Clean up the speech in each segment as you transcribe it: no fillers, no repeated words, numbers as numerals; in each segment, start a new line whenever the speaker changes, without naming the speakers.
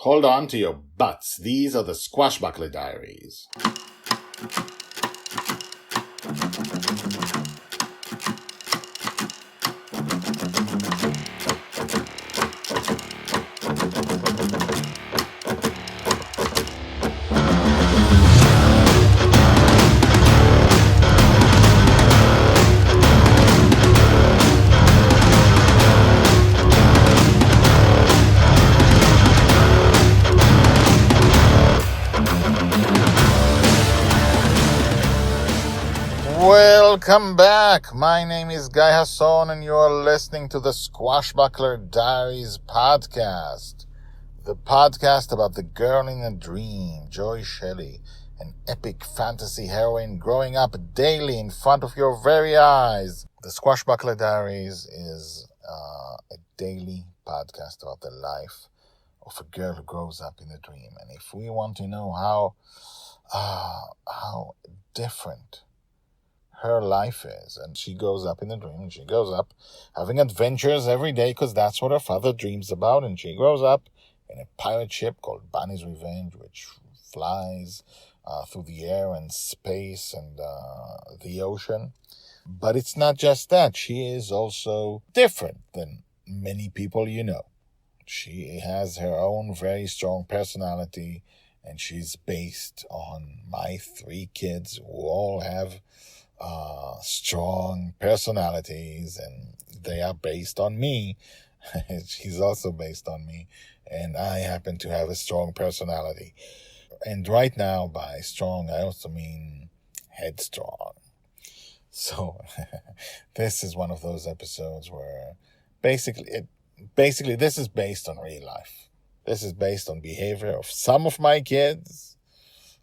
Hold on to your butts. These are the Squashbuckler Diaries. Welcome back. My name is Guy Hasson and you're listening to the Squashbuckler Diaries podcast. The podcast about the girl in a dream, Shelley, an epic fantasy heroine growing up daily in front of your very eyes. The Squashbuckler Diaries is a daily podcast about the life of a girl who grows up in a dream. And if we want to know how different her life is, and she goes up in a dream, and she goes up having adventures every day because that's what her father dreams about, and she grows up in a pirate ship called Bonny's Revenge, which flies through the air and space and the ocean. But it's not just that. She is also different than many people you know. She has her own very strong personality, and she's based on my 3 kids who all have strong personalities, and they are based on me. She's also based on me, and I happen to have a strong personality. And right now, by strong, I also mean headstrong. So this is one of those episodes where basically this is based on real life. This is based on behavior of some of my kids.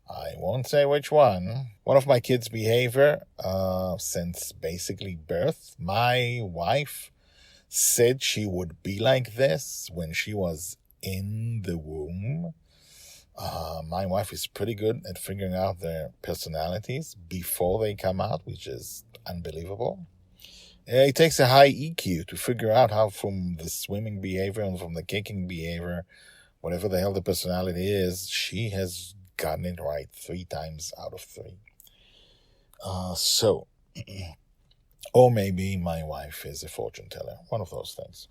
I won't say which one. One of my kids' behavior since basically birth. My wife said she would be like this when she was in the womb. My wife is pretty good at figuring out their personalities before they come out, which is unbelievable. It takes a high EQ to figure out how from the swimming behavior and from the kicking behavior, whatever the hell the personality is, she has gotten it right 3 times out of 3. Or maybe my wife is a fortune teller. One of those things.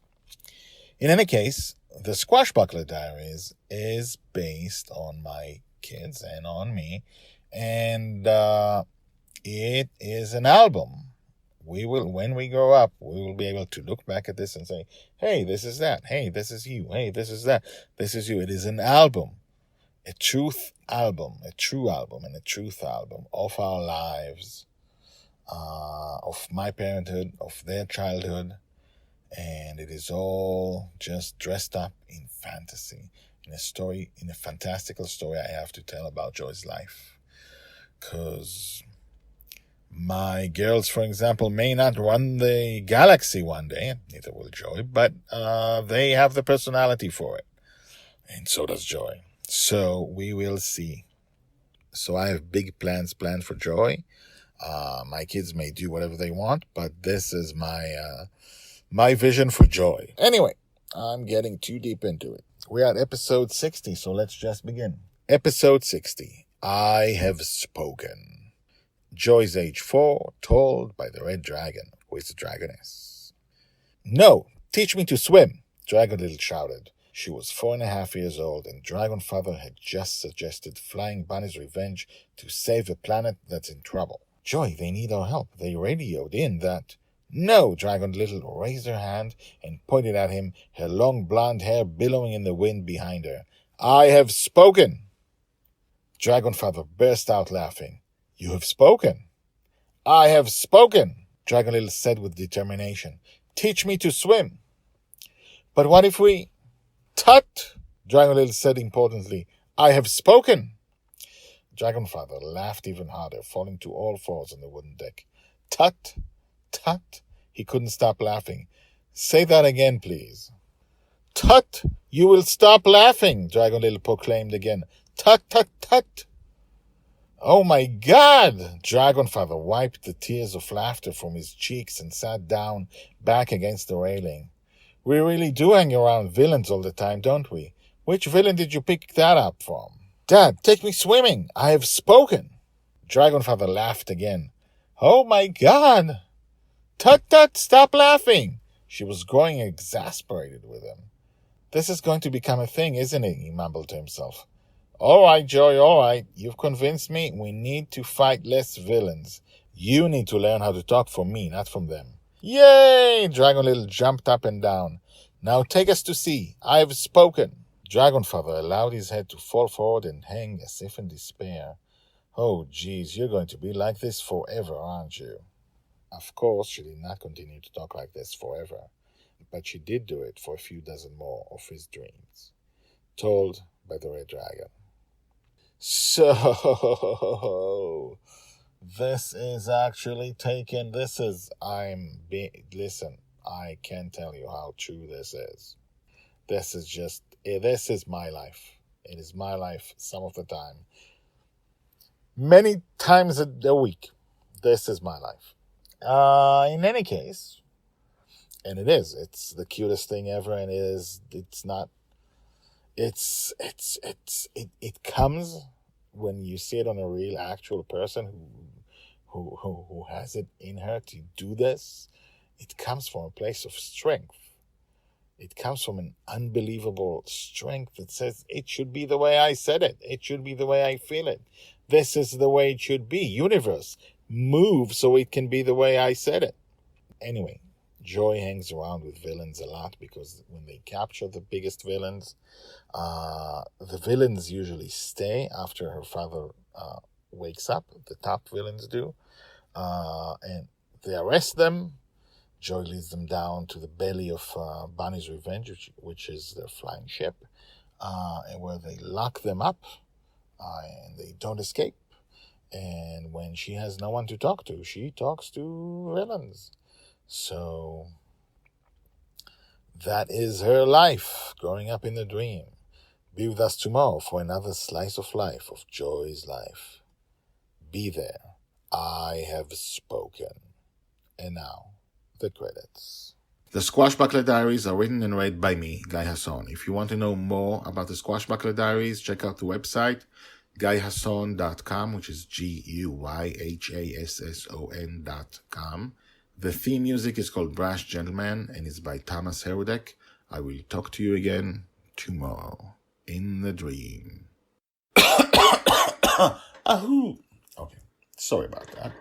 In any case, the Squashbuckler Diaries is based on my kids and on me. And it is an album. When we grow up, we will be able to look back at this and say, hey, this is that. Hey, this is you. Hey, this is that. This is you. It is an album. A true album and a truth album of our lives, of my parenthood, of their childhood, and it is all just dressed up in fantasy, in a fantastical story I have to tell about Joy's life. Because my girls, for example, may not run the galaxy one day, neither will Joy, but they have the personality for it, and so does Joy. So we will see. So I have big plans planned for Joy. My kids may do whatever they want, but this is my vision for Joy. Anyway, I'm getting too deep into it. We're at episode 60, so let's just begin. Episode 60. I have spoken. Joy's age 4, told by the red dragon, who is the dragoness. No, teach me to swim, Dragon Little shouted. She was 4.5 years old, and Dragon Father had just suggested flying Bonny's Revenge to save a planet that's in trouble. Joy, they need our help. They radioed in that... No, Dragon Little raised her hand and pointed at him, her long blonde hair billowing in the wind behind her. I have spoken! Dragon Father burst out laughing. You have spoken? I have spoken, Dragon Little said with determination. Teach me to swim. But what if we... Tut! Dragon Little said importantly. I have spoken! Dragon Father laughed even harder, falling to all fours on the wooden deck. Tut! Tut! He couldn't stop laughing. Say that again, please. Tut! You will stop laughing, Dragon Little proclaimed again. Tut, tut, tut! Oh my God! Dragon Father wiped the tears of laughter from his cheeks and sat down back against the railing. We really do hang around villains all the time, don't we? Which villain did you pick that up from? Dad, take me swimming. I have spoken. Dragonfather laughed again. Oh my God! Tut tut, stop laughing! She was growing exasperated with him. This is going to become a thing, isn't it? He mumbled to himself. All right, Joy, all right. You've convinced me. We need to fight less villains. You need to learn how to talk from me, not from them. Yay! Dragon Little jumped up and down. Now take us to sea. I have spoken. Dragonfather allowed his head to fall forward and hang as if in despair. Oh, geez, you're going to be like this forever, aren't you? Of course, she did not continue to talk like this forever, but she did do it for a few dozen more of his dreams, told by the Red Dragon. So, this is actually taken. Listen, I can't tell you how true this is. This is my life. It is my life some of the time. Many times a week. This is my life. In any case, and it's the cutest thing ever, and it comes when you see it on a real actual person who has it in her to do this. It comes from a place of strength. It comes from an unbelievable strength that says it should be the way I said it. It should be the way I feel it. This is the way it should be. Universe, move so it can be the way I said it. Anyway, Joy hangs around with villains a lot because when they capture the biggest villains, the villains usually stay after her father wakes up. The top villains do. And they arrest them. Joy leads them down to the belly of Bonny's Revenge, which is their flying ship, and where they lock them up, and they don't escape. And when she has no one to talk to, she talks to villains. So that is her life, growing up in a dream. Be with us tomorrow for another slice of life, of Joy's life. Be there. I have spoken. And now, the credits. The Squashbuckler Diaries are written and read by me, Guy Hasson. If you want to know more about the Squashbuckler Diaries, check out the website, guyhasson.com, which is GUYHASSON.com. The theme music is called Brash Gentleman and is by Thomas Herudek. I will talk to you again tomorrow in the dream. Ahoo! Okay, sorry about that.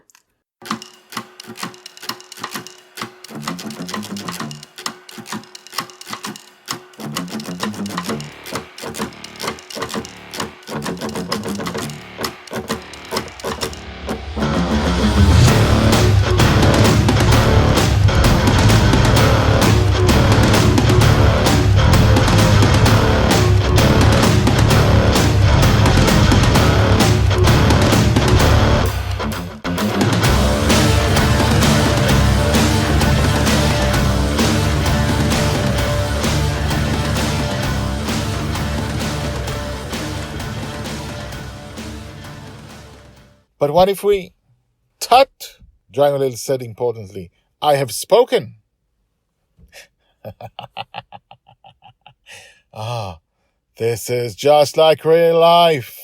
But what if we... Tut! Dragon Little said importantly, I have spoken. This is just like real life.